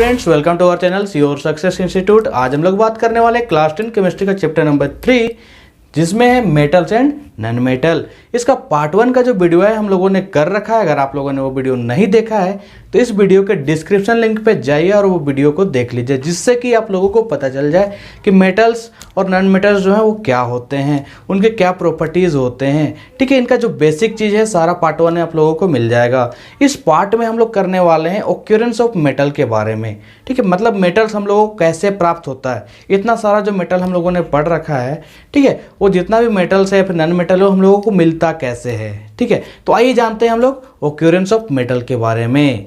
Students, welcome to our channel your success institute. आज हम लोग बात करने वाले क्लास 10 केमिस्ट्री का चैप्टर नंबर 3, जिसमें है मेटल्स एंड नॉन मेटल। इसका पार्ट 1 का जो वीडियो है हम लोगों ने कर रखा है। अगर आप लोगों ने वो वीडियो नहीं देखा है तो इस वीडियो के डिस्क्रिप्शन लिंक पे जाइए और वो वीडियो को देख लीजिए, जिससे कि आप लोगों को पता चल जाए कि मेटल्स और नॉन मेटल्स जो हैं वो क्या होते हैं, उनके क्या प्रॉपर्टीज़ होते हैं। ठीक है, इनका जो बेसिक चीज़ है सारा पार्ट 1 में आप लोगों को मिल जाएगा। इस पार्ट में हम लोग करने वाले हैं ऑक्यूरेंस ऑफ मेटल के बारे में। ठीक है, मतलब मेटल्स हम लोगों को कैसे प्राप्त होता है। इतना सारा जो मेटल हम लोगों ने पढ़ रखा है, ठीक है, वो जितना भी मेटल्स है फिर नॉन मेटल हम लोगों को मिलता कैसे है। ठीक है, तो आइए जानते हैं हम लोग ऑक्यूरेंस ऑफ मेटल के बारे में।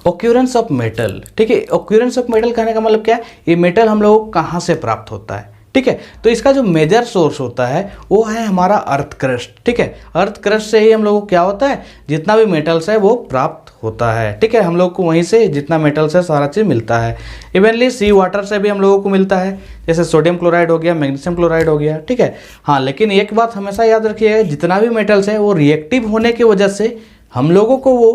ऑक्यूरेंस ऑफ मेटल, ठीक है, ऑक्यूरेंस ऑफ मेटल कहने का मतलब क्या है, ये मेटल हम लोगों को कहाँ से प्राप्त होता है। ठीक है, तो इसका जो मेजर सोर्स होता है वो है हमारा अर्थ क्रस्ट। ठीक है, अर्थ क्रस्ट से ही हम लोगों को क्या होता है, जितना भी मेटल्स है वो प्राप्त होता है। ठीक है, हम लोग को वहीं से जितना मेटल्स है सारा चीज़ मिलता है। इवनली सी वाटर से भी हम लोगों को मिलता है, जैसे सोडियम क्लोराइड हो गया, मैग्नीशियम क्लोराइड हो गया। ठीक है, हाँ, लेकिन एक बात हमेशा याद रखिएगा, जितना भी मेटल्स है वो रिएक्टिव होने की वजह से हम लोगों को वो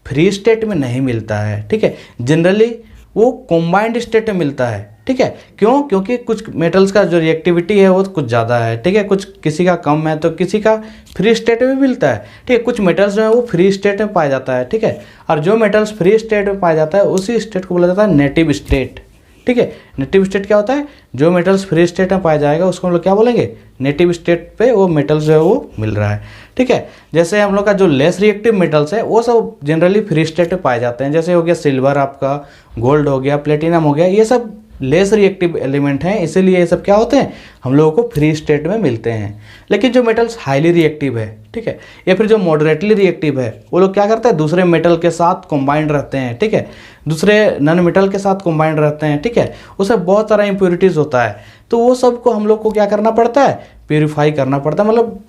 फ्री स्टेट में नहीं मिलता है। ठीक है, जनरली वो कॉम्बाइंड स्टेट में मिलता है। ठीक है, क्यों? क्योंकि कुछ मेटल्स का जो रिएक्टिविटी है वो कुछ ज़्यादा है। ठीक है, कुछ किसी का कम है तो किसी का फ्री स्टेट में मिलता है। ठीक है, कुछ मेटल्स जो है वो फ्री स्टेट में पाया जाता है। ठीक है, और जो मेटल्स फ्री स्टेट में पाया जाता है उसी स्टेट को बोला जाता है नेटिव स्टेट। ठीक है, नेटिव स्टेट क्या होता है, जो मेटल्स फ्री स्टेट में पाया जाएगा उसको हम लोग क्या बोलेंगे, नेटिव स्टेट पे वो मेटल्स जो है वो मिल रहा है। ठीक है, जैसे हम लोग का जो लेस रिएक्टिव मेटल्स है वो सब जनरली फ्री स्टेट में पाए जाते हैं। जैसे हो गया सिल्वर, आपका गोल्ड हो गया, प्लेटिनम हो गया, ये सब लेस रिएक्टिव एलिमेंट हैं, इसीलिए ये सब क्या होते हैं, हम लोगों को फ्री स्टेट में मिलते हैं। लेकिन जो मेटल्स हाईली रिएक्टिव है, ठीक है, या फिर जो मॉडरेटली रिएक्टिव है, वो लोग क्या करते हैं, दूसरे मेटल के साथ कंबाइंड रहते हैं। ठीक है, दूसरे नॉन मेटल के साथ कंबाइंड रहते हैं। ठीक है, उसमें बहुत सारा इम्प्योरिटीज़ होता है, तो वो सब को हम लोग को क्या करना पड़ता है, प्योरीफाई करना पड़ता है। मतलब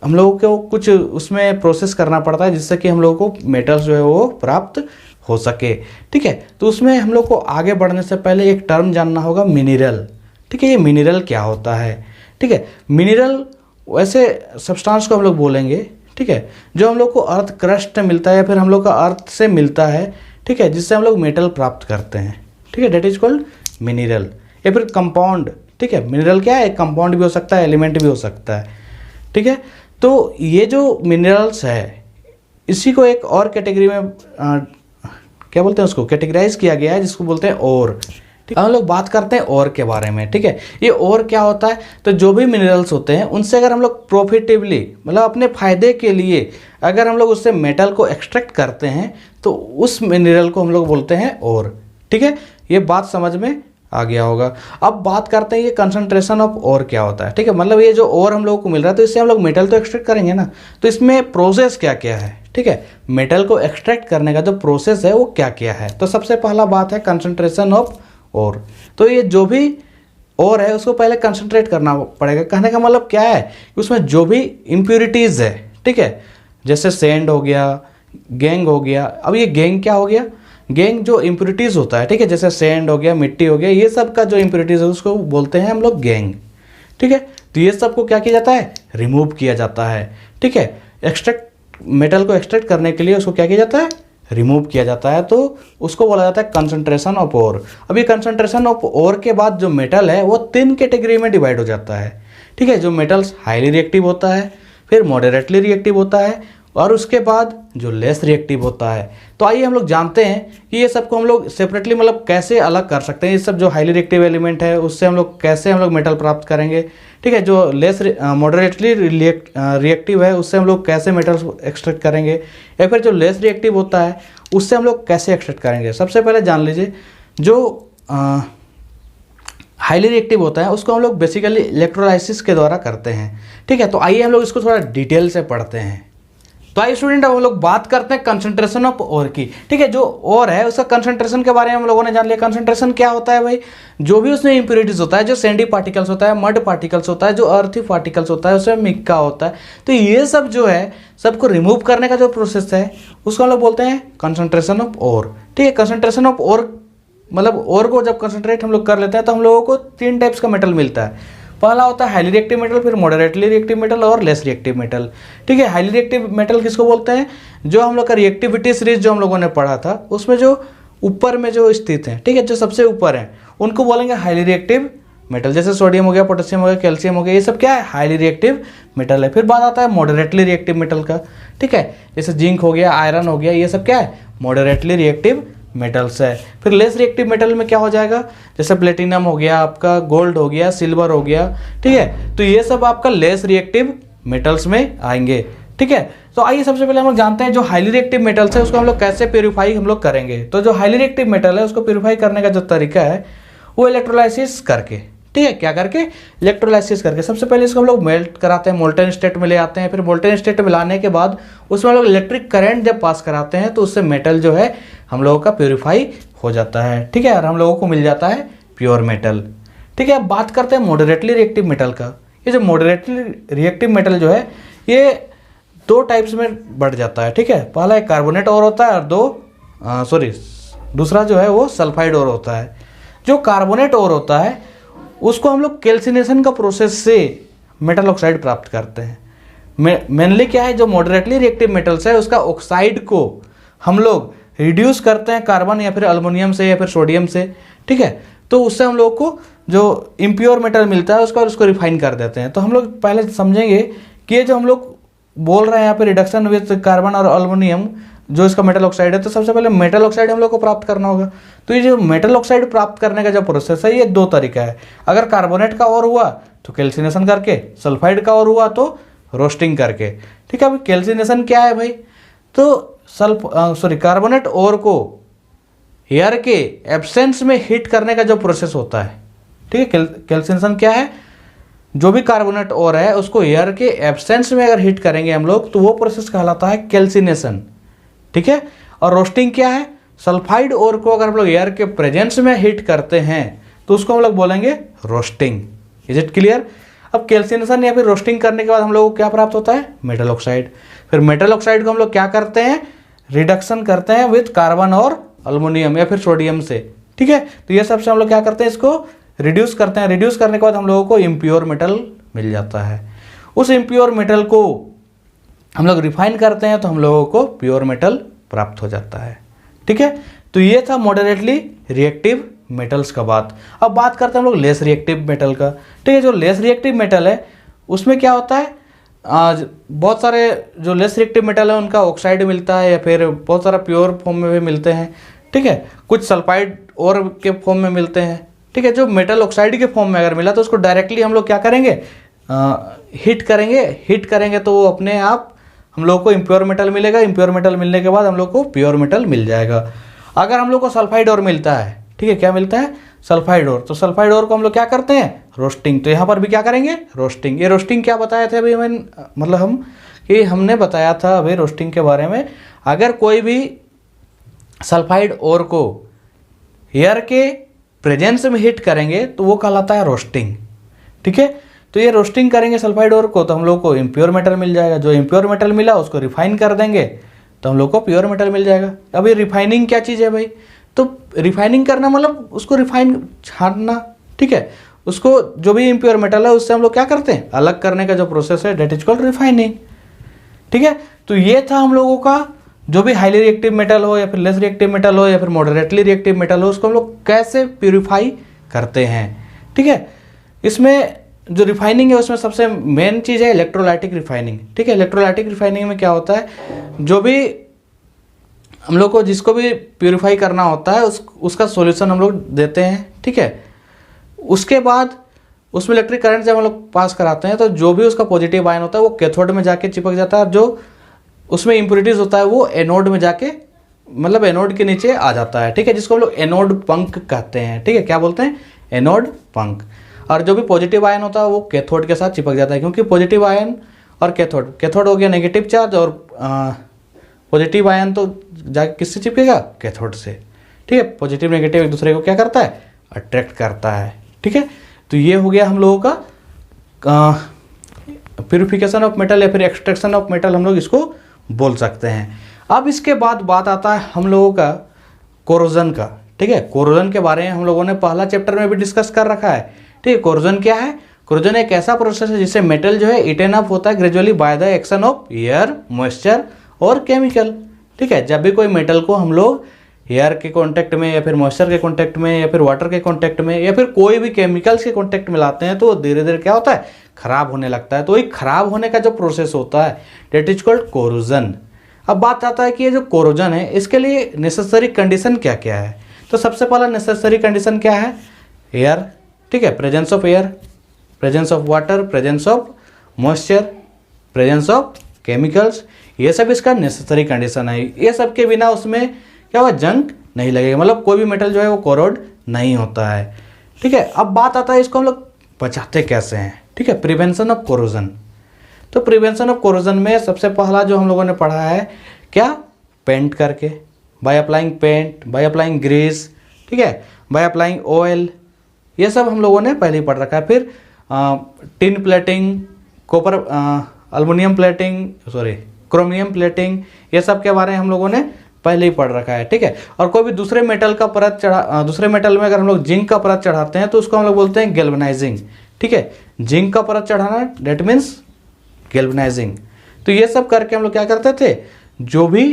हम लोगों को कुछ उसमें प्रोसेस करना पड़ता है जिससे कि हम लोगों को मेटल्स जो है वो प्राप्त हो सके। ठीक है, तो उसमें हम लोग को आगे बढ़ने से पहले एक टर्म जानना होगा, मिनरल। ठीक है, ये मिनरल क्या होता है। ठीक है, मिनरल वैसे सब्सटेंस को हम लोग बोलेंगे, ठीक है, जो हम लोग को अर्थ क्रस्ट में मिलता है या फिर हम लोग का अर्थ से मिलता है। ठीक है, जिससे हम लोग मेटल प्राप्त करते हैं। ठीक है, डेट इज कॉल्ड मिनरल या फिर कंपाउंड। ठीक है, मिनरल क्या है, कंपाउंड भी हो सकता है, एलिमेंट भी हो सकता है। ठीक है, तो ये जो मिनरल्स है इसी को एक और कैटेगरी में क्या बोलते हैं, उसको कैटेगराइज किया गया है, जिसको बोलते हैं ओर। ठीक है, हम लोग बात करते हैं ओर के बारे में। ठीक है, ये ओर क्या होता है, तो जो भी मिनरल्स होते हैं उनसे अगर हम लोग प्रॉफिटेबली, मतलब अपने फायदे के लिए अगर हम लोग उससे मेटल को एक्सट्रैक्ट करते हैं तो उस मिनरल को हम लोग बोलते हैं ओर। ठीक है, ये बात समझ में आ गया होगा। अब बात करते हैं ये कंसंट्रेशन ऑफ ओर क्या होता है। ठीक है, मतलब ये जो ओर हम लोगों को मिल रहा है तो इससे हम लोग मेटल तो एक्सट्रैक्ट करेंगे ना, तो इसमें प्रोसेस क्या क्या है। ठीक है, मेटल को एक्सट्रैक्ट करने का जो प्रोसेस है वो क्या क्या है। तो सबसे पहला बात है कंसंट्रेशन ऑफ ओर। तो ये जो भी ओर है उसको पहले कंसंट्रेट करना पड़ेगा। कहने का मतलब क्या है कि उसमें जो भी इम्प्योरिटीज़ है, ठीक है, जैसे सैंड हो गया, गैंग हो गया। अब ये गैंग क्या हो गया, गैंग जो इम्प्योरिटीज़ होता है, ठीक है, जैसे सैंड हो गया, मिट्टी हो गया, ये सब का जो इम्प्योरिटीज़ है उसको बोलते हैं हम लोग गैंग। ठीक है, तो ये सब को क्या किया जाता है, रिमूव किया जाता है। ठीक है, एक्सट्रैक्ट मेटल को एक्सट्रैक्ट करने के लिए उसको क्या किया जाता है, रिमूव किया जाता है, तो उसको बोला जाता है कंसंट्रेशन ऑफ ओर। अब ये कंसंट्रेशन ऑफ ओर के बाद जो मेटल है वो 3 कैटेगरी में डिवाइड हो जाता है। ठीक है, जो मेटल्स हाईली रिएक्टिव होता है, फिर मॉडरेटली रिएक्टिव होता है, और उसके बाद जो लेस रिएक्टिव होता है। तो आइए हम लोग जानते हैं कि ये सब को हम लोग सेपरेटली मतलब कैसे अलग कर सकते हैं। ये सब जो हाईली रिएक्टिव एलिमेंट है उससे हम लोग कैसे हम लोग मेटल प्राप्त करेंगे। ठीक है, जो लेस मॉडरेटली रिएक्टिव है उससे हम लोग कैसे मेटल्स एक्सट्रैक्ट करेंगे, या फिर जो लेस रिएक्टिव होता है उससे हम लोग कैसे एक्सट्रैक्ट करेंगे। सबसे पहले जान लीजिए, जो हाईली रिएक्टिव होता है उसको हम लोग बेसिकली इलेक्ट्रोलाइसिस के द्वारा करते हैं। ठीक है, तो आइए हम लोग इसको थोड़ा डिटेल से पढ़ते हैं। तो आइए स्टूडेंट, अब हम लोग बात करते हैं कंसंट्रेशन ऑफ ओर की। ठीक है, जो ओर है उसका कंसंट्रेशन के बारे में हम लोगों ने जान लिया। कंसंट्रेशन क्या होता है भाई, जो भी उसमें इंप्योरिटीज होता है, जो सैंडी पार्टिकल्स होता है, मड पार्टिकल्स होता है, जो अर्थी पार्टिकल्स होता है, उसमें मिक्का होता है, तो ये सब जो है सबको रिमूव करने का जो प्रोसेस है उसको हम लोग बोलते हैं कंसंट्रेशन ऑफ ओर। ठीक है, कंसंट्रेशन ऑफ ओर मतलब ओर को जब कंसंट्रेट हम लोग कर लेते हैं तो हम लोगों को 3 टाइप्स का मेटल मिलता है। पहला होता है हाईली रिएक्टिव मेटल, फिर मॉडरेटली रिएक्टिव मेटल और लेस रिएक्टिव मेटल। ठीक है, हाईली रिएक्टिव मेटल किसको बोलते हैं, जो हम लोग का रिएक्टिविटी सीरीज जो हम लोगों ने पढ़ा था उसमें जो ऊपर में जो स्थित हैं, ठीक है, जो सबसे ऊपर हैं, उनको बोलेंगे हाईली रिएक्टिव मेटल। जैसे सोडियम हो गया, पोटेशियम हो गया, कैल्शियम हो गया, ये सब क्या है, हाईली रिएक्टिव मेटल है। फिर बात आता है मॉडरेटली रिएक्टिव मेटल का, ठीक है, जैसे जिंक हो गया, आयरन हो गया, ये सब क्या है, मॉडरेटली रिएक्टिव मेटल्स है। फिर लेस रिएक्टिव मेटल में क्या हो जाएगा, जैसे प्लेटिनम हो गया, आपका गोल्ड हो गया, सिल्वर हो गया, ठीक है, तो ये सब आपका लेस रिएक्टिव मेटल्स में आएंगे, ठीक है। तो आइए सबसे पहले हम लोग जानते हैं जो हाईली रिएक्टिव मेटल्स है उसको हम लोग कैसे प्यूरिफाई हम लोग करेंगे। तो जो हाईली रिएक्टिव मेटल है उसको प्यूरिफाई करने का जो तरीका है वो इलेक्ट्रोलाइसिस करके, ठीक है, क्या करके, इलेक्ट्रोलाइसिस करके। सबसे पहले इसको हम लोग मेल्ट कराते हैं, मोल्टन स्टेट में ले आते हैं। फिर मोल्टन स्टेट में लाने के बाद उसमें हम लोग इलेक्ट्रिक करंट जब पास कराते हैं तो उससे मेटल जो है हम लोगों का प्योरीफाई हो जाता है, ठीक है, और हम लोगों को मिल जाता है प्योर मेटल, ठीक है। अब बात करते हैं मॉडरेटली रिएक्टिव मेटल का। ये जो मॉडरेटली रिएक्टिव मेटल जो है ये दो टाइप्स में बढ़ जाता है, ठीक है। पहला एक कार्बोनेट और होता है और दूसरा जो है वो सल्फाइड और होता है। जो कार्बोनेट और होता है उसको हम लोग कैल्सिनेशन का प्रोसेस से मेटल ऑक्साइड प्राप्त करते हैं। मेनली क्या है, जो मॉडरेटली रिएक्टिव मेटल्स है उसका ऑक्साइड को हम लोग रिड्यूस करते हैं कार्बन या फिर अल्युमिनियम से या फिर सोडियम से, ठीक है, तो उससे हम लोग को जो इम्प्योर मेटल मिलता है उसको रिफाइन कर देते हैं। तो हम लोग पहले समझेंगे कि ये जो हम लोग बोल रहे हैं यहाँ पे रिडक्शन विद कार्बन और अल्युमिनियम जो इसका मेटल ऑक्साइड है, तो सबसे पहले मेटल ऑक्साइड हम लोग को प्राप्त करना होगा। तो ये जो मेटल ऑक्साइड प्राप्त करने का जो प्रोसेस है ये दो तरीका है। अगर कार्बोनेट का और हुआ तो कैल्सिनेशन करके, सल्फाइड का और हुआ तो रोस्टिंग करके, ठीक है। अभी कैल्सिनेशन क्या है भाई, तो कार्बोनेट और को एयर के एब्सेंस में हीट करने का जो प्रोसेस होता है, ठीक है। कैल्सिनेशन क्या है, जो भी कार्बोनेट और है उसको एयर के एब्सेंस में अगर हीट करेंगे हम लोग तो वो प्रोसेस कहलाता है कैल्सिनेशन, ठीक है। और रोस्टिंग क्या है, सल्फाइड और को अगर हम लोग एयर के प्रेजेंस में हीट करते हैं तो उसको हम लोग बोलेंगे रोस्टिंग। Is it clear. अब कैल्सिनेशन या फिर रोस्टिंग करने के बाद हम लोग को क्या प्राप्त होता है, मेटल ऑक्साइड। फिर मेटल ऑक्साइड को हम लोग क्या करते हैं, रिडक्शन करते हैं विद कार्बन और अल्युमिनियम या फिर सोडियम से, ठीक है। तो ये सबसे हम लोग क्या करते हैं, इसको रिड्यूस करते हैं। रिड्यूस करने के बाद हम लोगों को इम्प्योर मेटल मिल जाता है। उस इम्प्योर मेटल को हम लोग रिफाइन करते हैं तो हम लोगों को प्योर मेटल प्राप्त हो जाता है, ठीक है। तो ये था मॉडरेटली रिएक्टिव मेटल्स का बात। अब बात करते हैं हम लोग लेस रिएक्टिव मेटल का, ठीक है। जो लेस रिएक्टिव मेटल है उसमें क्या होता है, बहुत सारे जो लेस रिएक्टिव मेटल है उनका ऑक्साइड मिलता है या फिर बहुत सारा प्योर फॉर्म में भी मिलते हैं, ठीक है। कुछ सल्फाइड और के फॉर्म में मिलते हैं, ठीक है। जो मेटल ऑक्साइड के फॉर्म में अगर मिला तो उसको डायरेक्टली हम लोग क्या करेंगे, हीट करेंगे तो वो अपने आप हम लोग को इम्प्योर मेटल मिलेगा। इम्प्योर मेटल मिलने के बाद हम लोग को प्योर मेटल मिल जाएगा। अगर हम लोग को सल्फाइड और मिलता है, ठीक है, क्या मिलता है, सल्फाइड और, तो सल्फाइड और को हम लोग क्या करते हैं, रोस्टिंग। तो यहाँ पर भी क्या करेंगे, रोस्टिंग। ये रोस्टिंग क्या बताए थे अभी हमने बताया था अभी रोस्टिंग के बारे में। अगर कोई भी सल्फाइड और को एयर के प्रेजेंस में हीट करेंगे तो वो कहलाता है रोस्टिंग, ठीक है। तो ये रोस्टिंग करेंगे सल्फाइड और को तो हम लोग को इम्प्योर मेटल मिल जाएगा। जो इम्प्योर मेटल मिला उसको रिफाइन कर देंगे तो हम लोग को प्योर मेटल मिल जाएगा। अब ये रिफाइनिंग क्या चीज़ है भाई, तो रिफाइनिंग करना मतलब उसको रिफाइन छानना, ठीक है। उसको जो भी इम्प्योर मेटल है उससे हम लोग क्या करते हैं, अलग करने का जो प्रोसेस है डेट इज कॉल्ड रिफाइनिंग, ठीक है। तो ये था हम लोगों का जो भी हाईली रिएक्टिव मेटल हो या फिर लेस रिएक्टिव मेटल हो या फिर मॉडरेटली रिएक्टिव मेटल हो उसको हम लोग कैसे प्यूरिफाई करते हैं, ठीक है। इसमें जो रिफाइनिंग है उसमें सबसे मेन चीज़ है इलेक्ट्रोलाइटिक रिफाइनिंग, ठीक है। इलेक्ट्रोलाइटिक रिफाइनिंग में क्या होता है, जो भी हम लोग को जिसको भी प्यूरिफाई करना होता है उसका सॉल्यूशन हम लोग देते हैं, ठीक है। उसके बाद उसमें इलेक्ट्रिक करंट जब हम लोग पास कराते हैं तो जो भी उसका पॉजिटिव आयन होता है वो कैथोड में जाके चिपक जाता है। जो उसमें इम्प्योरिटीज होता है वो एनोड में जाके, मतलब एनोड के नीचे आ जाता है, ठीक है, जिसको हम लोग एनोड पंख कहते हैं, ठीक है। क्या बोलते हैं, एनोड पंख। और जो भी पॉजिटिव आयन होता है वो कैथोड के साथ चिपक जाता है, क्योंकि पॉजिटिव आयन और कैथोड हो गया नेगेटिव चार्ज और पॉजिटिव आयन तो जाके किससे चिपकेगा, कैथोड से, ठीक है। पॉजिटिव नेगेटिव एक दूसरे को क्या करता है, अट्रैक्ट करता है, ठीक है। तो ये हो गया हम लोगों का प्यूरिफिकेशन ऑफ मेटल या फिर एक्सट्रैक्शन ऑफ मेटल हम लोग इसको बोल सकते हैं। अब इसके बाद बात आता है हम लोगों का कोरोजन का, ठीक है। कोरोजन के बारे में हम लोगों ने पहला चैप्टर में भी डिस्कस कर रखा है, ठीक है। कोरोजन क्या है, कोरोजन एक ऐसा प्रोसेस है जिससे मेटल जो है इटेन अप होता है gradually by the action of air, moisture और केमिकल, ठीक है। जब भी कोई मेटल को हम लोग एयर के कांटेक्ट में या फिर मॉइस्चर के कांटेक्ट में या फिर वाटर के कांटेक्ट में या फिर कोई भी केमिकल्स के कांटेक्ट में लाते हैं तो धीरे धीरे क्या होता है, खराब होने लगता है। तो ये खराब होने का जो प्रोसेस होता है डेट इज कॉल्ड कोरोजन। अब बात आता है कि ये जो कोरोजन है इसके लिए नेसेसरी कंडीशन क्या क्या है। तो सबसे पहला नेसेसरी कंडीशन क्या है, एयर, ठीक है, presence of air, presence of water, presence of moisture, presence of chemicals, ये सब इसका नेसेसरी कंडीशन है। ये सब के बिना उसमें क्या हुआ, जंग नहीं लगेगा, मतलब कोई भी मेटल जो है वो कोरोड नहीं होता है, ठीक है। अब बात आता है इसको हम लोग बचाते कैसे हैं, ठीक है, प्रिवेंशन ऑफ कोरोजन। तो प्रिवेंशन ऑफ कोरोजन में सबसे पहला जो हम लोगों ने पढ़ा है क्या, पेंट करके, by applying paint, by applying grease, ठीक है, बाय अप्लाइंग ऑयल, ये सब हम लोगों ने पहले ही पढ़ रखा है। फिर tin plating, copper, aluminium plating, sorry chromium plating, ये सब के बारे में हम लोगों ने पहले ही पढ़ रखा है, ठीक है। और कोई भी दूसरे मेटल का परत दूसरे मेटल में अगर हम लोग जिंक का परत चढ़ाते हैं तो उसको हम लोग बोलते हैं गैल्वेनाइजिंग, ठीक है। जिंक का परत चढ़ाना डेट मीन्स गैल्वेनाइजिंग। तो ये सब करके हम लोग क्या करते थे, जो भी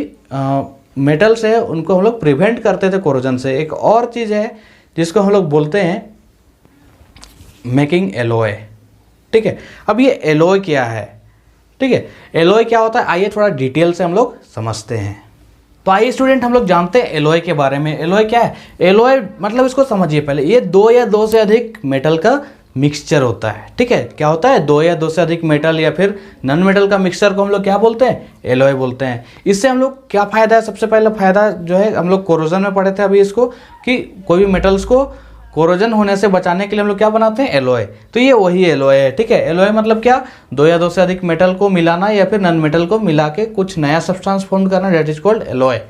मेटल्स है उनको हम लोग प्रिवेंट करते थे कोरोजन से। एक और चीज़ है जिसको हम लोग बोलते हैं मेकिंग एलॉय, ठीक है। अब ये एलॉय क्या है, ठीक है, एलॉय क्या होता है, आइए थोड़ा डिटेल से हम लोग समझते हैं। तो आइए स्टूडेंट हम लोग जानते हैं एलॉय के बारे में। एलॉय क्या है, एलॉय मतलब इसको समझिए पहले, ये दो या दो से अधिक मेटल का मिक्सचर होता है, ठीक है। क्या होता है, दो या दो से अधिक मेटल या फिर नॉन मेटल का मिक्सचर को हम लोग क्या बोलते हैं, एलॉय बोलते हैं। इससे हम लोग क्या फ़ायदा है, सबसे पहला फ़ायदा जो है हम लोग कोरोजन में पढ़े थे अभी इसको, कि कोई भी मेटल्स को कोरोजन होने से बचाने के लिए हम लोग क्या बनाते हैं, एलॉय। तो ये वही एलॉय है, ठीक है। एलॉय मतलब क्या, दो या दो से अधिक मेटल को मिलाना या फिर नॉन मेटल को मिला के कुछ नया सब्सटेंस फॉर्म करना, डेट इज कॉल्ड एलॉय,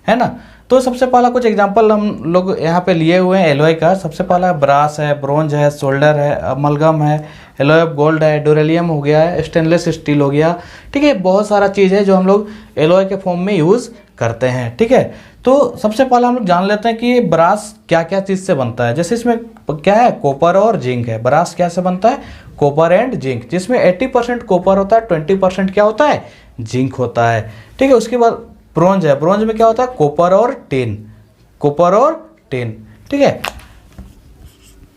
है ना। तो सबसे पहला कुछ एग्जांपल हम लोग यहाँ पे लिए हुए हैं एलॉय का। सबसे पहला ब्रास है, ब्रोंज है, सोल्डर है, अमलगम है, एलॉय ऑफ गोल्ड है, डोरेलियम हो गया है, स्टेनलेस स्टील हो गया, ठीक है। बहुत सारा चीज़ है जो हम लोग एलॉय के फॉर्म में यूज़ करते हैं, ठीक है। तो सबसे पहले हम लोग जान लेते हैं कि ये ब्रास क्या क्या चीज़ से बनता है। जैसे इसमें क्या है, कॉपर और जिंक है। ब्रास क्या से बनता है, कॉपर एंड जिंक, जिसमें 80% कॉपर होता है, 20% क्या होता है, जिंक होता है, ठीक है। उसके बाद ब्रोंज है, ब्रोंज में क्या होता है, कॉपर और टिन, कॉपर और टिन, ठीक है,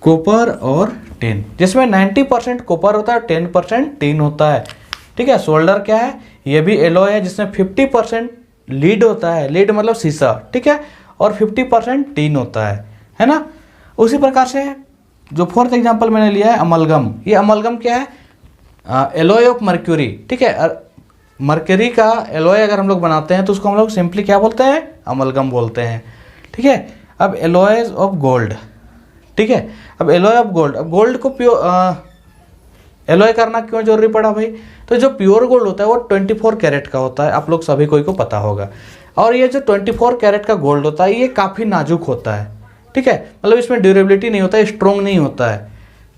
कॉपर और टिन, जिसमें 90% कॉपर होता है, 10% टिन होता है, ठीक है। सोल्डर क्या है, ये भी एलॉय है, जिसमें 50% लीड होता है, लीड मतलब शीशा, ठीक है, और 50% टिन होता है ना। उसी प्रकार से जो फोर्थ एग्जांपल मैंने लिया है अमलगम, ये अमलगम क्या है, एलॉय ऑफ मर्क्यूरी, ठीक है। मर्करी का एलॉय अगर हम लोग बनाते हैं तो उसको हम लोग सिंपली क्या बोलते हैं, अमलगम बोलते हैं, ठीक है। अब एलॉय ऑफ गोल्ड, ठीक है। अब एलॉय ऑफ गोल्ड, अब गोल्ड को एलॉय करना क्यों जरूरी पड़ा भाई, तो जो प्योर गोल्ड होता है वो 24 कैरेट का होता है, आप लोग सभी कोई को पता होगा। और ये जो 24 कैरेट का गोल्ड होता है ये काफ़ी नाजुक होता है, ठीक है, मतलब इसमें ड्यूरेबिलिटी नहीं होता है, स्ट्रॉन्ग नहीं होता है,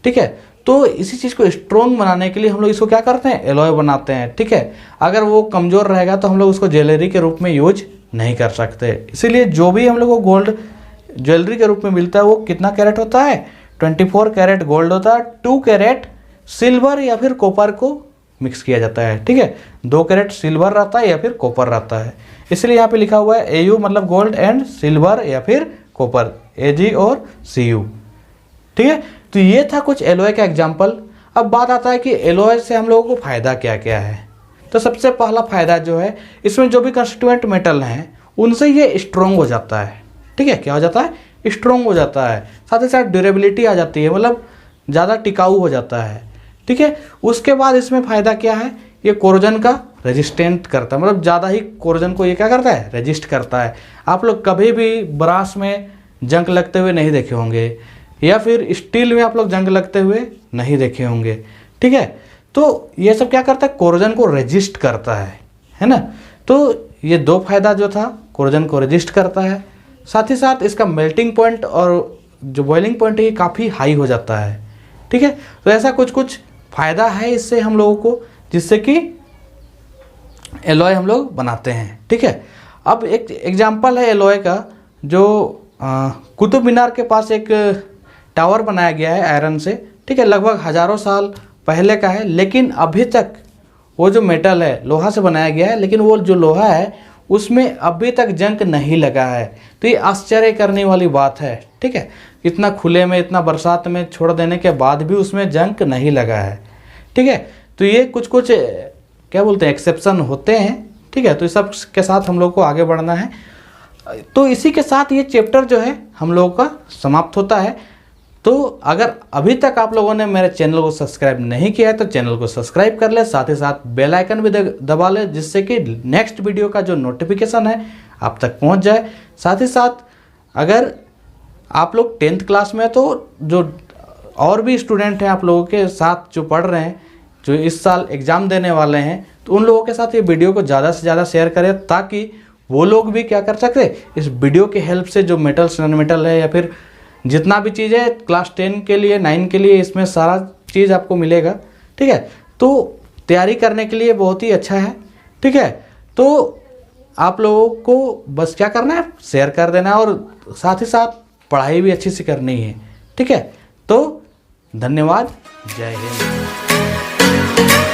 ठीक है। तो इसी चीज़ को स्ट्रॉन्ग बनाने के लिए हम लोग इसको क्या करते हैं, एलॉय बनाते हैं, ठीक है। अगर वो कमज़ोर रहेगा तो हम लोग उसको ज्वेलरी के रूप में यूज नहीं कर सकते। इसीलिए जो भी हम लोग को गोल्ड ज्वेलरी के रूप में मिलता है वो कितना कैरेट होता है, 24 कैरेट गोल्ड होता है, 2 कैरेट सिल्वर या फिर कॉपर को मिक्स किया जाता है, ठीक है। 2 कैरेट सिल्वर रहता है या फिर कॉपर रहता है, इसलिए यहाँ पे लिखा हुआ है AU मतलब गोल्ड एंड सिल्वर या फिर कॉपर, AG और CU, ठीक है। तो ये था कुछ एलॉय का एग्जाम्पल। अब बात आता है कि एलॉय से हम लोगों को फ़ायदा क्या क्या है। तो सबसे पहला फ़ायदा जो है, इसमें जो भी कंस्टिट्यूएंट मेटल हैं उनसे ये स्ट्रॉन्ग हो जाता है, ठीक है। क्या हो जाता है, स्ट्रॉन्ग हो जाता है, साथ ही साथ ड्यूरेबिलिटी आ जाती है, मतलब ज़्यादा टिकाऊ हो जाता है, ठीक है। उसके बाद इसमें फ़ायदा क्या है, ये कोरोजन का रेजिस्टेंट करता है, मतलब ज़्यादा ही कोरोजन को ये क्या करता है, रेजिस्ट करता है। आप लोग कभी भी ब्रास में जंग लगते हुए नहीं देखे होंगे या फिर स्टील में आप लोग जंग लगते हुए नहीं देखे होंगे, ठीक है। तो ये सब क्या करता है, कोरोजन को रेजिस्ट करता है ना। तो ये 2 फायदा जो था, कोरोजन को रेजिस्ट करता है, साथ ही साथ इसका मेल्टिंग पॉइंट और जो बॉइलिंग पॉइंट है ये काफ़ी हाई हो जाता है, ठीक है। तो ऐसा कुछ कुछ फ़ायदा है इससे हम लोगों को, जिससे कि एलॉय हम लोग बनाते हैं, ठीक है। अब एक एग्जाम्पल है एलॉय का, जो कुतुब मीनार के पास एक टावर बनाया गया है आयरन से, ठीक है, लगभग हज़ारों साल पहले का है, लेकिन अभी तक वो जो मेटल है लोहा से बनाया गया है, लेकिन वो जो लोहा है उसमें अभी तक जंक नहीं लगा है। तो ये आश्चर्य करने वाली बात है, ठीक है। इतना खुले में, इतना बरसात में छोड़ देने के बाद भी उसमें जंक नहीं लगा है, ठीक है। तो ये कुछ कुछ क्या बोलते हैं, एक्सेप्शन होते हैं, ठीक है। तो इस सब के साथ हम लोग को आगे बढ़ना है। तो इसी के साथ ये चैप्टर जो है हम लोगों का समाप्त होता है। तो अगर अभी तक आप लोगों ने मेरे चैनल को सब्सक्राइब नहीं किया है तो चैनल को सब्सक्राइब कर ले, साथ ही साथ बेल आइकन भी दबा ले, जिससे कि नेक्स्ट वीडियो का जो नोटिफिकेशन है आप तक पहुंच जाए। साथ ही साथ अगर आप लोग 10th क्लास में, तो जो और भी स्टूडेंट हैं आप लोगों के साथ जो पढ़ रहे हैं, जो इस साल एग्ज़ाम देने वाले हैं, तो उन लोगों के साथ ये वीडियो को ज़्यादा से ज़्यादा शेयर करें, ताकि वो लोग भी क्या कर सकते, इस वीडियो के हेल्प से जो मेटल्स, नॉन मेटल है, या फिर जितना भी चीज़ है क्लास 10 के लिए, 9 के लिए, इसमें सारा चीज़ आपको मिलेगा, ठीक है। तो तैयारी करने के लिए बहुत ही अच्छा है, ठीक है। तो आप लोगों को बस क्या करना है, शेयर कर देना है, और साथ ही साथ पढ़ाई भी अच्छी से करनी है, ठीक है। तो धन्यवाद, जय हिंद।